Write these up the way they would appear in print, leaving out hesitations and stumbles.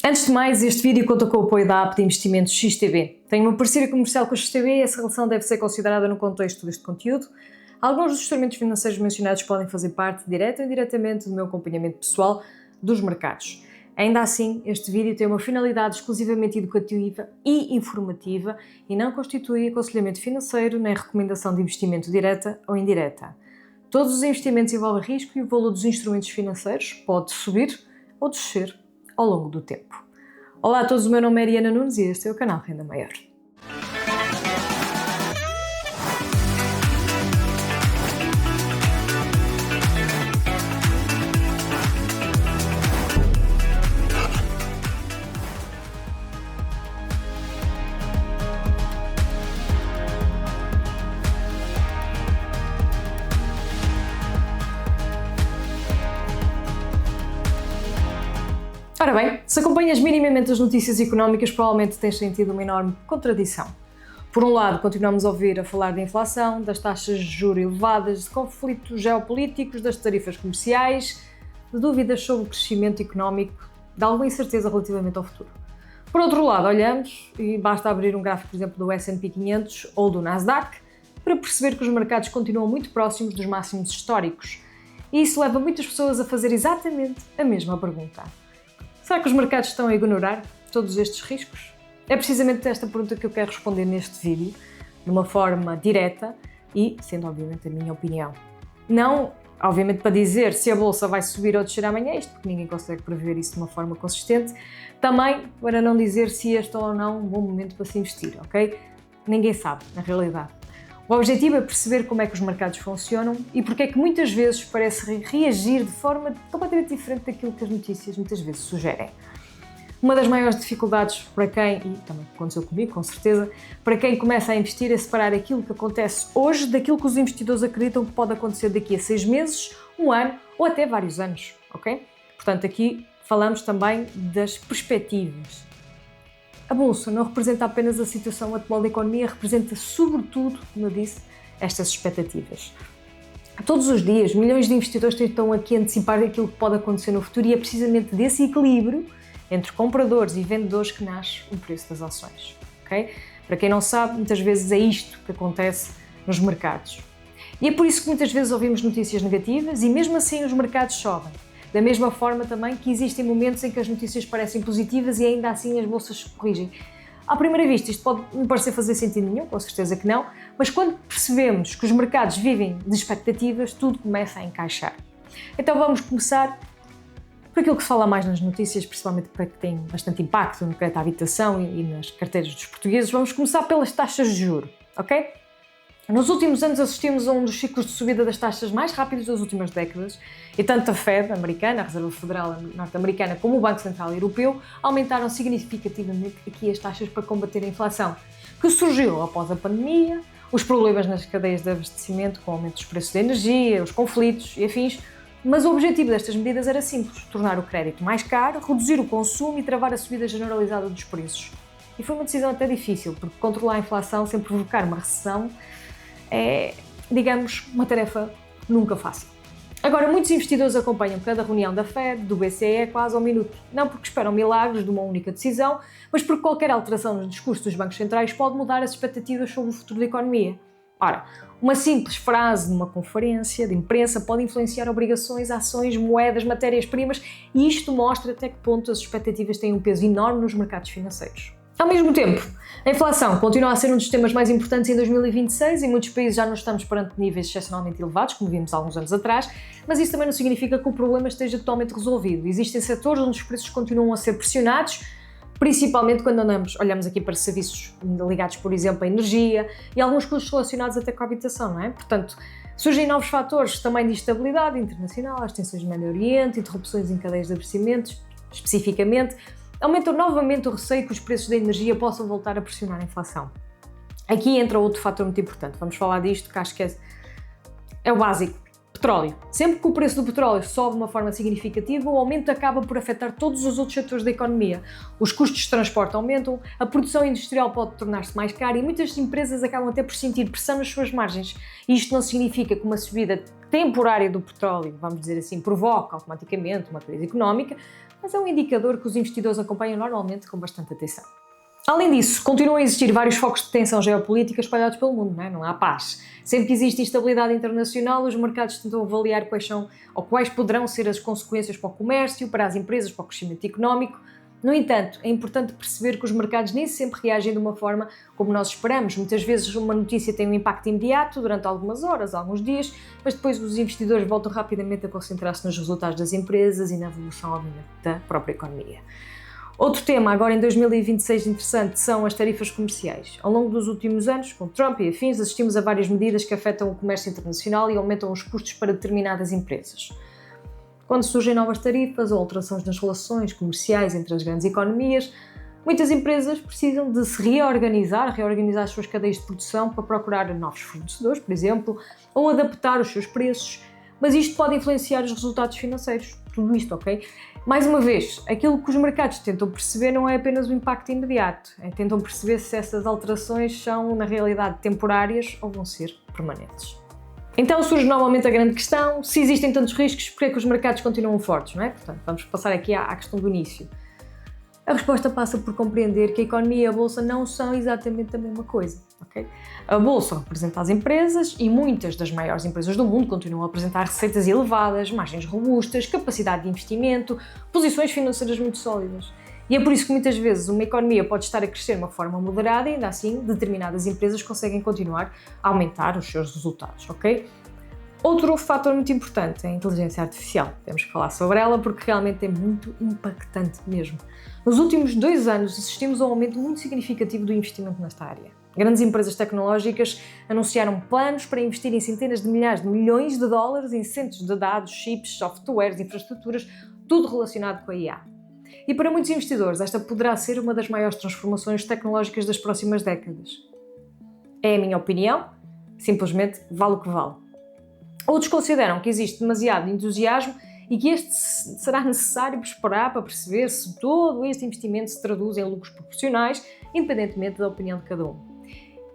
Antes de mais, este vídeo conta com o apoio da app de investimentos XTB. Tenho uma parceria comercial com a XTB e essa relação deve ser considerada no contexto deste conteúdo. Alguns dos instrumentos financeiros mencionados podem fazer parte, direta ou indiretamente, do meu acompanhamento pessoal dos mercados. Ainda assim, este vídeo tem uma finalidade exclusivamente educativa e informativa e não constitui aconselhamento financeiro nem recomendação de investimento direta ou indireta. Todos os investimentos envolvem risco e o valor dos instrumentos financeiros pode subir ou descer ao longo do tempo. Olá a todos, o meu nome é Ariana Nunes e este é o canal Renda Maior. Ora bem, se acompanhas minimamente as notícias económicas, provavelmente tens sentido uma enorme contradição. Por um lado, continuamos a ouvir a falar de inflação, das taxas de juros elevadas, de conflitos geopolíticos, das tarifas comerciais, de dúvidas sobre o crescimento económico, de alguma incerteza relativamente ao futuro. Por outro lado, olhamos, e basta abrir um gráfico, por exemplo, do S&P 500 ou do Nasdaq, para perceber que os mercados continuam muito próximos dos máximos históricos. E isso leva muitas pessoas a fazer exatamente a mesma pergunta. Será que os mercados estão a ignorar todos estes riscos? É precisamente esta pergunta que eu quero responder neste vídeo, de uma forma direta e, sendo obviamente a minha opinião. Não, obviamente, para dizer se a bolsa vai subir ou descer amanhã, isto porque ninguém consegue prever isso de uma forma consistente. Também para não dizer se este é ou não um bom momento para se investir, ok? Ninguém sabe, na realidade. O objetivo é perceber como é que os mercados funcionam e porque é que muitas vezes parece reagir de forma completamente diferente daquilo que as notícias muitas vezes sugerem. Uma das maiores dificuldades para quem, e também aconteceu comigo, com certeza, para quem começa a investir é separar aquilo que acontece hoje daquilo que os investidores acreditam que pode acontecer daqui a 6 meses, um ano ou até vários anos, ok? Portanto, aqui falamos também das perspectivas. A bolsa não representa apenas a situação atual da economia, representa sobretudo, como eu disse, estas expectativas. Todos os dias, milhões de investidores tentam aqui antecipar aquilo que pode acontecer no futuro e é precisamente desse equilíbrio entre compradores e vendedores que nasce o preço das ações. Okay? Para quem não sabe, muitas vezes é isto que acontece nos mercados. E é por isso que muitas vezes ouvimos notícias negativas e mesmo assim os mercados sobem. Da mesma forma também que existem momentos em que as notícias parecem positivas e ainda assim as bolsas se corrigem. À primeira vista isto pode não parecer fazer sentido nenhum, com certeza que não, mas quando percebemos que os mercados vivem de expectativas, tudo começa a encaixar. Então vamos começar por aquilo que se fala mais nas notícias, principalmente para que tem bastante impacto no crédito à habitação e nas carteiras dos portugueses. Vamos começar pelas taxas de juros, ok? Nos últimos anos assistimos a um dos ciclos de subida das taxas mais rápidos das últimas décadas e tanto a Fed americana, a Reserva Federal norte-americana, como o Banco Central Europeu aumentaram significativamente aqui as taxas para combater a inflação, que surgiu após a pandemia, os problemas nas cadeias de abastecimento com o aumento dos preços da energia, os conflitos e afins, mas o objetivo destas medidas era simples, tornar o crédito mais caro, reduzir o consumo e travar a subida generalizada dos preços. E foi uma decisão até difícil, porque controlar a inflação sem provocar uma recessão é, digamos, uma tarefa nunca fácil. Agora, muitos investidores acompanham cada reunião da Fed, do BCE, quase ao minuto. Não porque esperam milagres de uma única decisão, mas porque qualquer alteração nos discursos dos bancos centrais pode mudar as expectativas sobre o futuro da economia. Ora, uma simples frase numa conferência de imprensa pode influenciar obrigações, ações, moedas, matérias-primas e isto mostra até que ponto as expectativas têm um peso enorme nos mercados financeiros. Ao mesmo tempo, a inflação continua a ser um dos temas mais importantes em 2026 e muitos países já não estamos perante níveis excepcionalmente elevados, como vimos há alguns anos atrás, mas isso também não significa que o problema esteja totalmente resolvido. Existem setores onde os preços continuam a ser pressionados, principalmente quando olhamos aqui para serviços ligados, por exemplo, à energia e alguns custos relacionados até com a habitação, não é? Portanto, surgem novos fatores também de instabilidade internacional, as tensões no Médio Oriente, interrupções em cadeias de abastecimento, especificamente, aumentam novamente o receio que os preços da energia possam voltar a pressionar a inflação. Aqui entra outro fator muito importante, vamos falar disto, que acho que é o básico. Petróleo. Sempre que o preço do petróleo sobe de uma forma significativa, o aumento acaba por afetar todos os outros setores da economia. Os custos de transporte aumentam, a produção industrial pode tornar-se mais cara e muitas empresas acabam até por sentir pressão nas suas margens. Isto não significa que uma subida temporária do petróleo, vamos dizer assim, provoca automaticamente uma crise económica, mas é um indicador que os investidores acompanham normalmente com bastante atenção. Além disso, continuam a existir vários focos de tensão geopolítica espalhados pelo mundo, não há paz. Sempre que existe instabilidade internacional, os mercados tentam avaliar quais poderão ser as consequências para o comércio, para as empresas, para o crescimento económico. No entanto, é importante perceber que os mercados nem sempre reagem de uma forma como nós esperamos. Muitas vezes uma notícia tem um impacto imediato durante algumas horas, alguns dias, mas depois os investidores voltam rapidamente a concentrar-se nos resultados das empresas e na evolução, obviamente, da própria economia. Outro tema, agora em 2026, interessante, são as tarifas comerciais. Ao longo dos últimos anos, com Trump e afins, assistimos a várias medidas que afetam o comércio internacional e aumentam os custos para determinadas empresas. Quando surgem novas tarifas ou alterações nas relações comerciais entre as grandes economias, muitas empresas precisam de se reorganizar as suas cadeias de produção para procurar novos fornecedores, por exemplo, ou adaptar os seus preços, mas isto pode influenciar os resultados financeiros. Tudo isto, ok? Mais uma vez, aquilo que os mercados tentam perceber não é apenas o impacto imediato, tentam perceber se essas alterações são, na realidade, temporárias ou vão ser permanentes. Então surge novamente a grande questão, se existem tantos riscos, porque é que os mercados continuam fortes, não é? Portanto, vamos passar aqui à questão do início. A resposta passa por compreender que a economia e a bolsa não são exatamente a mesma coisa, ok? A bolsa representa as empresas e muitas das maiores empresas do mundo continuam a apresentar receitas elevadas, margens robustas, capacidade de investimento, posições financeiras muito sólidas. E é por isso que muitas vezes uma economia pode estar a crescer de uma forma moderada e ainda assim determinadas empresas conseguem continuar a aumentar os seus resultados, ok? Outro fator muito importante é a inteligência artificial. Temos que falar sobre ela porque realmente é muito impactante mesmo. Nos últimos 2 anos assistimos a um aumento muito significativo do investimento nesta área. Grandes empresas tecnológicas anunciaram planos para investir em centenas de milhares de milhões de dólares em centros de dados, chips, softwares, infraestruturas, tudo relacionado com a IA. E para muitos investidores esta poderá ser uma das maiores transformações tecnológicas das próximas décadas. É a minha opinião, simplesmente vale o que vale. Outros consideram que existe demasiado entusiasmo e que este será necessário esperar para perceber se todo este investimento se traduz em lucros proporcionais, independentemente da opinião de cada um.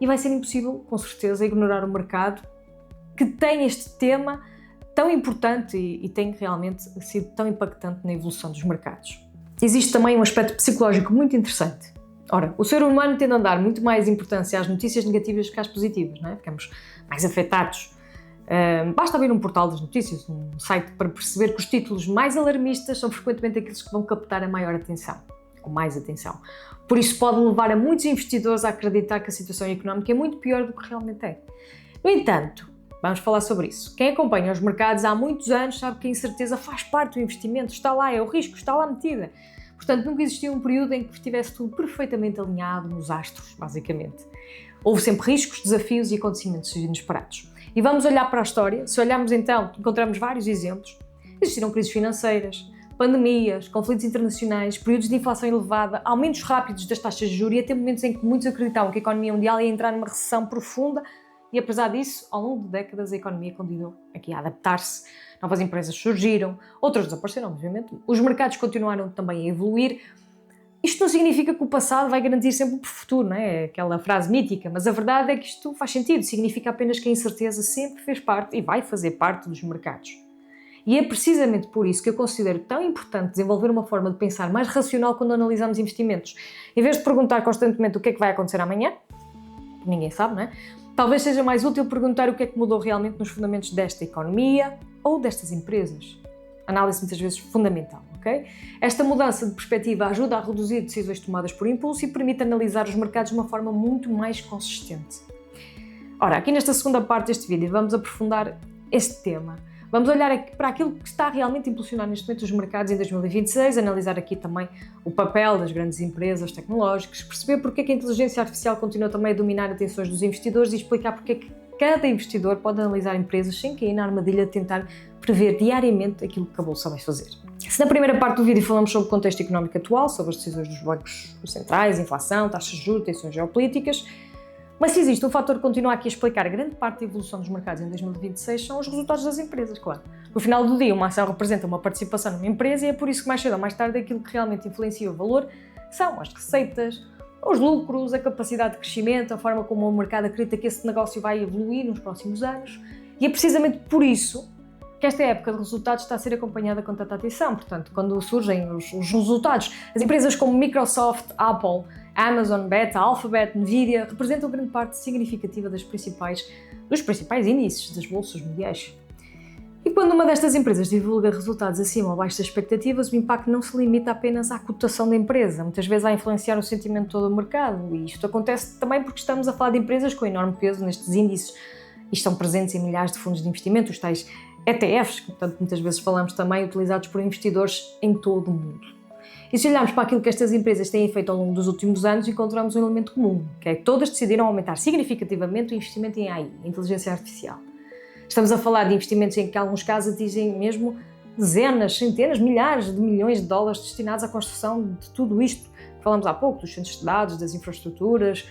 E vai ser impossível, com certeza, ignorar o mercado que tem este tema tão importante e tem realmente sido tão impactante na evolução dos mercados. Existe também um aspecto psicológico muito interessante. Ora, o ser humano tende a dar muito mais importância às notícias negativas que às positivas, não é? Ficamos mais afetados. Basta abrir um portal das notícias, um site, para perceber que os títulos mais alarmistas são frequentemente aqueles que vão captar a maior atenção, ou mais atenção. Por isso pode levar a muitos investidores a acreditar que a situação económica é muito pior do que realmente é. No entanto, vamos falar sobre isso. Quem acompanha os mercados há muitos anos sabe que a incerteza faz parte do investimento, está lá, é o risco, está lá metida. Portanto, nunca existiu um período em que estivesse tudo perfeitamente alinhado nos astros, basicamente. Houve sempre riscos, desafios e acontecimentos inesperados. E vamos olhar para a história. Se olharmos então, encontramos vários exemplos. Existiram crises financeiras, pandemias, conflitos internacionais, períodos de inflação elevada, aumentos rápidos das taxas de juros e até momentos em que muitos acreditavam que a economia mundial ia entrar numa recessão profunda e, apesar disso, ao longo de décadas a economia continuou aqui a adaptar-se. Novas empresas surgiram, outras desapareceram, obviamente. Os mercados continuaram também a evoluir. Isto não significa que o passado vai garantir sempre o futuro, não é? Aquela frase mítica, mas a verdade é que isto faz sentido, significa apenas que a incerteza sempre fez parte e vai fazer parte dos mercados. E é precisamente por isso que eu considero tão importante desenvolver uma forma de pensar mais racional quando analisamos investimentos. Em vez de perguntar constantemente o que é que vai acontecer amanhã, ninguém sabe, não é? Talvez seja mais útil perguntar o que é que mudou realmente nos fundamentos desta economia ou destas empresas. Análise muitas vezes fundamental, ok? Esta mudança de perspectiva ajuda a reduzir decisões tomadas por impulso e permite analisar os mercados de uma forma muito mais consistente. Ora, aqui nesta segunda parte deste vídeo vamos aprofundar este tema. Vamos olhar aqui para aquilo que está realmente a impulsionar neste momento os mercados em 2026, analisar aqui também o papel das grandes empresas tecnológicas, perceber porque é que a inteligência artificial continua também a dominar atenções dos investidores e explicar porque é que cada investidor pode analisar empresas sem cair na armadilha de tentar prever diariamente aquilo que a bolsa vai fazer. Se na primeira parte do vídeo falamos sobre o contexto económico atual, sobre as decisões dos bancos centrais, inflação, taxas de juros, tensões geopolíticas, mas se existe um fator que continua aqui a explicar grande parte da evolução dos mercados em 2026 são os resultados das empresas, claro. No final do dia, uma ação representa uma participação numa empresa e é por isso que mais cedo ou mais tarde aquilo que realmente influencia o valor são as receitas, os lucros, a capacidade de crescimento, a forma como o mercado acredita que esse negócio vai evoluir nos próximos anos. E é precisamente por isso que esta época de resultados está a ser acompanhada com tanta atenção. Portanto, quando surgem os resultados, as empresas como Microsoft, Apple, Amazon, Meta, Alphabet, Nvidia representam grande parte significativa dos principais índices das bolsas mundiais. E quando uma destas empresas divulga resultados acima ou abaixo das expectativas, o impacto não se limita apenas à cotação da empresa, muitas vezes a influenciar o sentimento de todo o mercado. E isto acontece também porque estamos a falar de empresas com enorme peso nestes índices e estão presentes em milhares de fundos de investimento, os tais ETFs, que portanto muitas vezes falamos também, utilizados por investidores em todo o mundo. E se olharmos para aquilo que estas empresas têm feito ao longo dos últimos anos, encontramos um elemento comum, que é que todas decidiram aumentar significativamente o investimento em AI, inteligência artificial. Estamos a falar de investimentos em que, em alguns casos, atingem mesmo dezenas, centenas, milhares de milhões de dólares destinados à construção de tudo isto. Falamos há pouco dos centros de dados, das infraestruturas,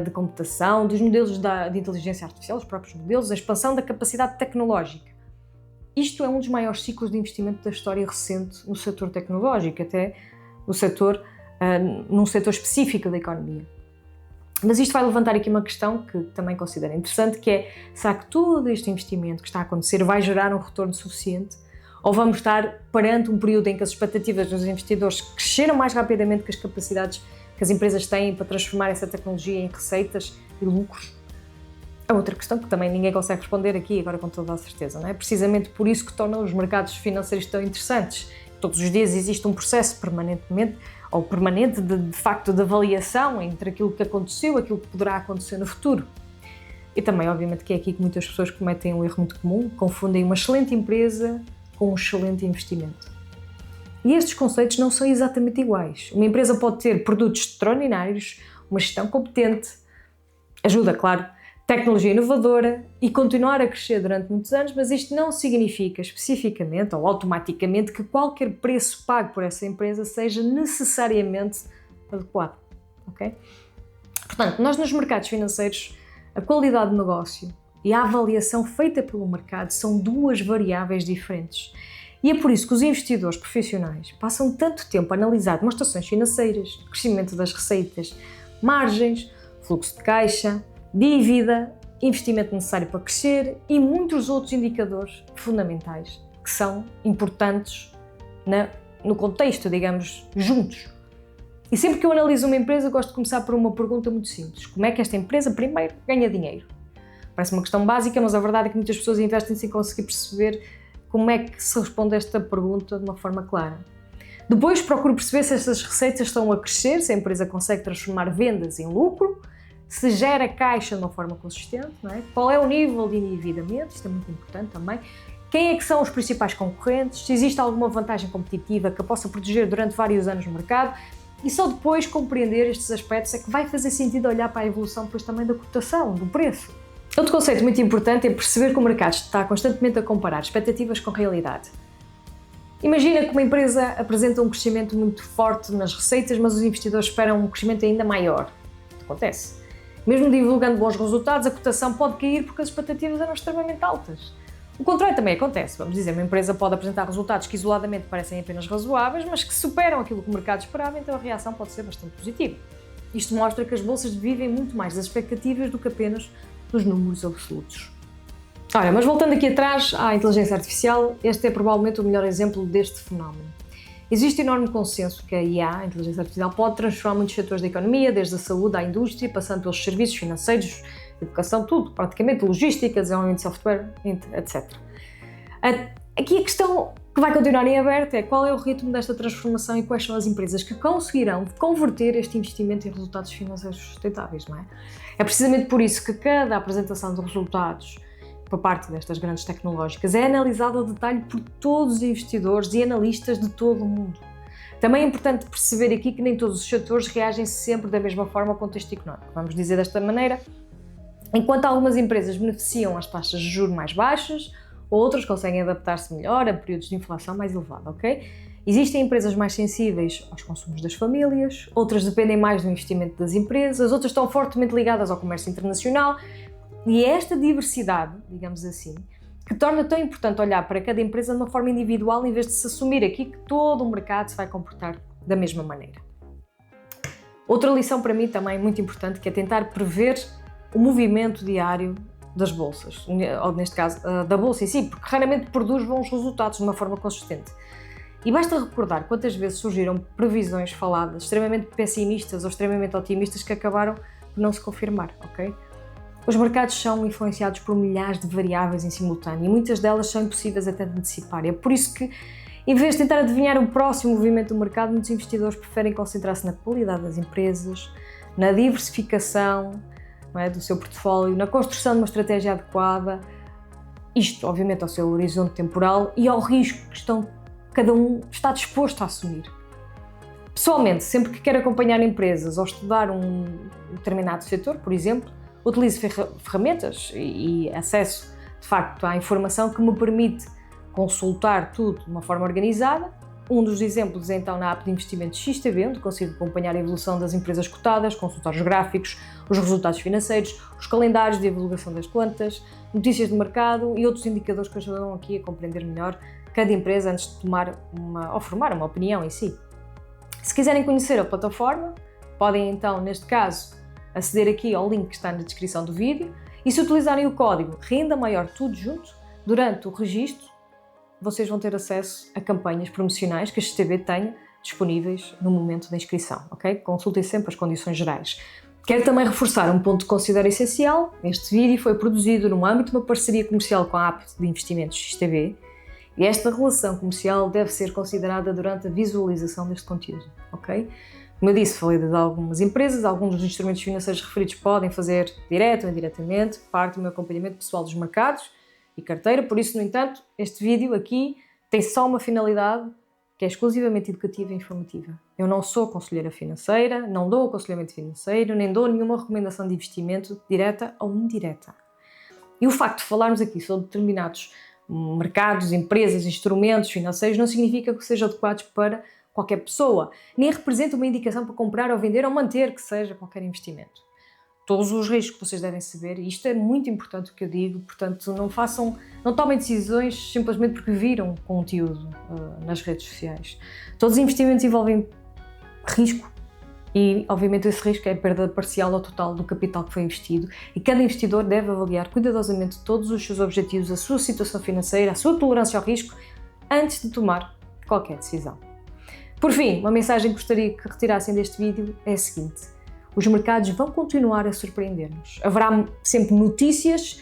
de computação, dos modelos de inteligência artificial, os próprios modelos, a expansão da capacidade tecnológica. Isto é um dos maiores ciclos de investimento da história recente no setor tecnológico, até num setor específico da economia. Mas isto vai levantar aqui uma questão que também considero interessante, que é: será que todo este investimento que está a acontecer vai gerar um retorno suficiente? Ou vamos estar perante um período em que as expectativas dos investidores cresceram mais rapidamente que as capacidades que as empresas têm para transformar essa tecnologia em receitas e lucros? É outra questão que também ninguém consegue responder aqui agora com toda a certeza, não é? Precisamente por isso que torna os mercados financeiros tão interessantes. Todos os dias existe um processo permanente de facto de avaliação entre aquilo que aconteceu e aquilo que poderá acontecer no futuro. E também, obviamente, que é aqui que muitas pessoas cometem um erro muito comum: confundem uma excelente empresa com um excelente investimento. E estes conceitos não são exatamente iguais. Uma empresa pode ter produtos extraordinários, uma gestão competente, ajuda, claro, tecnologia inovadora e continuar a crescer durante muitos anos, mas isto não significa especificamente ou automaticamente que qualquer preço pago por essa empresa seja necessariamente adequado, ok? Portanto, nós nos mercados financeiros, a qualidade do negócio e a avaliação feita pelo mercado são duas variáveis diferentes. E é por isso que os investidores profissionais passam tanto tempo a analisar demonstrações financeiras, crescimento das receitas, margens, fluxo de caixa, dívida, investimento necessário para crescer e muitos outros indicadores fundamentais que são importantes no contexto, digamos, juntos. E sempre que eu analiso uma empresa, gosto de começar por uma pergunta muito simples: como é que esta empresa primeiro ganha dinheiro? Parece uma questão básica, mas a verdade é que muitas pessoas investem sem conseguir perceber como é que se responde a esta pergunta de uma forma clara. Depois procuro perceber se estas receitas estão a crescer, se a empresa consegue transformar vendas em lucro, se gera caixa de uma forma consistente, não é? Qual é o nível de endividamento, isto é muito importante também, quem é que são os principais concorrentes, se existe alguma vantagem competitiva que a possa proteger durante vários anos no mercado, e só depois compreender estes aspectos é que vai fazer sentido olhar para a evolução depois também da cotação, do preço. Outro conceito muito importante é perceber que o mercado está constantemente a comparar expectativas com realidade. Imagina que uma empresa apresenta um crescimento muito forte nas receitas, mas os investidores esperam um crescimento ainda maior. Acontece. Mesmo divulgando bons resultados, a cotação pode cair porque as expectativas eram extremamente altas. O contrário também acontece. Vamos dizer, uma empresa pode apresentar resultados que isoladamente parecem apenas razoáveis, mas que superam aquilo que o mercado esperava, então a reação pode ser bastante positiva. Isto mostra que as bolsas vivem muito mais das expectativas do que apenas dos números absolutos. Ora, mas voltando aqui atrás à inteligência artificial, este é provavelmente o melhor exemplo deste fenómeno. Existe enorme consenso que a IA, a inteligência artificial, pode transformar muitos setores da economia, desde a saúde à indústria, passando pelos serviços financeiros, educação, tudo, praticamente, logística, desenvolvimento de software, etc. Aqui a questão que vai continuar em aberto é qual é o ritmo desta transformação e quais são as empresas que conseguirão converter este investimento em resultados financeiros sustentáveis, não é? É precisamente por isso que cada apresentação de resultados por parte destas grandes tecnológicas é analisada ao detalhe por todos os investidores e analistas de todo o mundo. Também é importante perceber aqui que nem todos os setores reagem sempre da mesma forma ao contexto económico. Vamos dizer desta maneira: enquanto algumas empresas beneficiam as taxas de juros mais baixas, outras conseguem adaptar-se melhor a períodos de inflação mais elevada, ok? Existem empresas mais sensíveis aos consumos das famílias, outras dependem mais do investimento das empresas, outras estão fortemente ligadas ao comércio internacional. E é esta diversidade, digamos assim, que torna tão importante olhar para cada empresa de uma forma individual em vez de se assumir aqui que todo o mercado se vai comportar da mesma maneira. Outra lição para mim também muito importante, que é tentar prever o movimento diário das bolsas, ou neste caso da bolsa em si, porque raramente produz bons resultados de uma forma consistente. E basta recordar quantas vezes surgiram previsões faladas extremamente pessimistas ou extremamente otimistas que acabaram por não se confirmar, ok? Os mercados são influenciados por milhares de variáveis em simultâneo e muitas delas são impossíveis até de antecipar. É por isso que, em vez de tentar adivinhar o próximo movimento do mercado, muitos investidores preferem concentrar-se na qualidade das empresas, na diversificação, não é, do seu portfólio, na construção de uma estratégia adequada, isto obviamente ao seu horizonte temporal e ao risco que cada um está disposto a assumir. Pessoalmente, sempre que quero acompanhar empresas ou estudar um determinado setor, por exemplo, utilizo ferramentas e acesso, de facto, à informação que me permite consultar tudo de uma forma organizada. Um dos exemplos é então na app de investimento XTB, onde consigo acompanhar a evolução das empresas cotadas, consultar os gráficos, os resultados financeiros, os calendários de divulgação das contas, notícias de mercado e outros indicadores que ajudam aqui a compreender melhor cada empresa antes de tomar ou formar uma opinião em si. Se quiserem conhecer a plataforma, podem então, neste caso, aceder aqui ao link que está na descrição do vídeo e se utilizarem o código Renda Maior Tudo Junto, durante o registro, vocês vão ter acesso a campanhas promocionais que a XTB tenha disponíveis no momento da inscrição, ok? Consultem sempre as condições gerais. Quero também reforçar um ponto que considero essencial. Este vídeo foi produzido no âmbito de uma parceria comercial com a app de investimentos XTB e esta relação comercial deve ser considerada durante a visualização deste conteúdo, ok? Como eu disse, falei de algumas empresas, alguns dos instrumentos financeiros referidos podem fazer direto ou indiretamente parte do meu acompanhamento pessoal dos mercados e carteira, por isso, no entanto, este vídeo aqui tem só uma finalidade que é exclusivamente educativa e informativa. Eu não sou conselheira financeira, não dou aconselhamento financeiro, nem dou nenhuma recomendação de investimento direta ou indireta. E o facto de falarmos aqui sobre determinados mercados, empresas, instrumentos financeiros não significa que sejam adequados para qualquer pessoa, nem representa uma indicação para comprar ou vender ou manter que seja qualquer investimento. Todos os riscos que vocês devem saber, e isto é muito importante o que eu digo, portanto não tomem decisões simplesmente porque viram conteúdo nas redes sociais. Todos os investimentos envolvem risco e obviamente esse risco é a perda parcial ou total do capital que foi investido e cada investidor deve avaliar cuidadosamente todos os seus objetivos, a sua situação financeira, a sua tolerância ao risco antes de tomar qualquer decisão. Por fim, uma mensagem que gostaria que retirassem deste vídeo é a seguinte: os mercados vão continuar a surpreender-nos. Haverá sempre notícias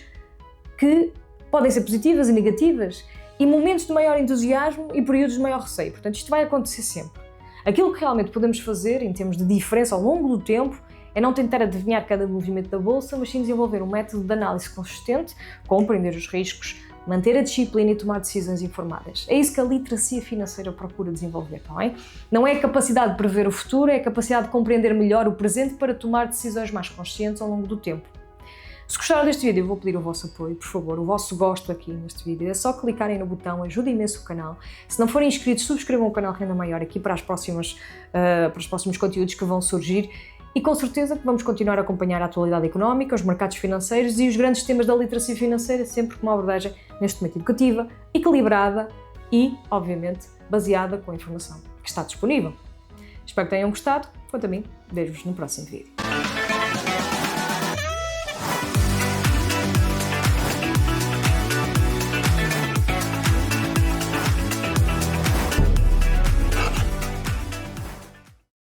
que podem ser positivas e negativas e momentos de maior entusiasmo e períodos de maior receio. Portanto, isto vai acontecer sempre. Aquilo que realmente podemos fazer em termos de diferença ao longo do tempo é não tentar adivinhar cada movimento da bolsa, mas sim desenvolver um método de análise consistente, compreender os riscos, manter a disciplina e tomar decisões informadas. É isso que a literacia financeira procura desenvolver, não é? Não é a capacidade de prever o futuro, é a capacidade de compreender melhor o presente para tomar decisões mais conscientes ao longo do tempo. Se gostaram deste vídeo, eu vou pedir o vosso apoio, por favor, o vosso gosto aqui neste vídeo. É só clicarem no botão, ajuda imenso o canal. Se não forem inscritos, subscrevam o canal Renda Maior aqui para os próximos conteúdos que vão surgir. E com certeza que vamos continuar a acompanhar a atualidade económica, os mercados financeiros e os grandes temas da literacia financeira, sempre com uma abordagem neste momento educativa, equilibrada e, obviamente, baseada com a informação que está disponível. Espero que tenham gostado. Quanto a mim, vejo-vos no próximo vídeo.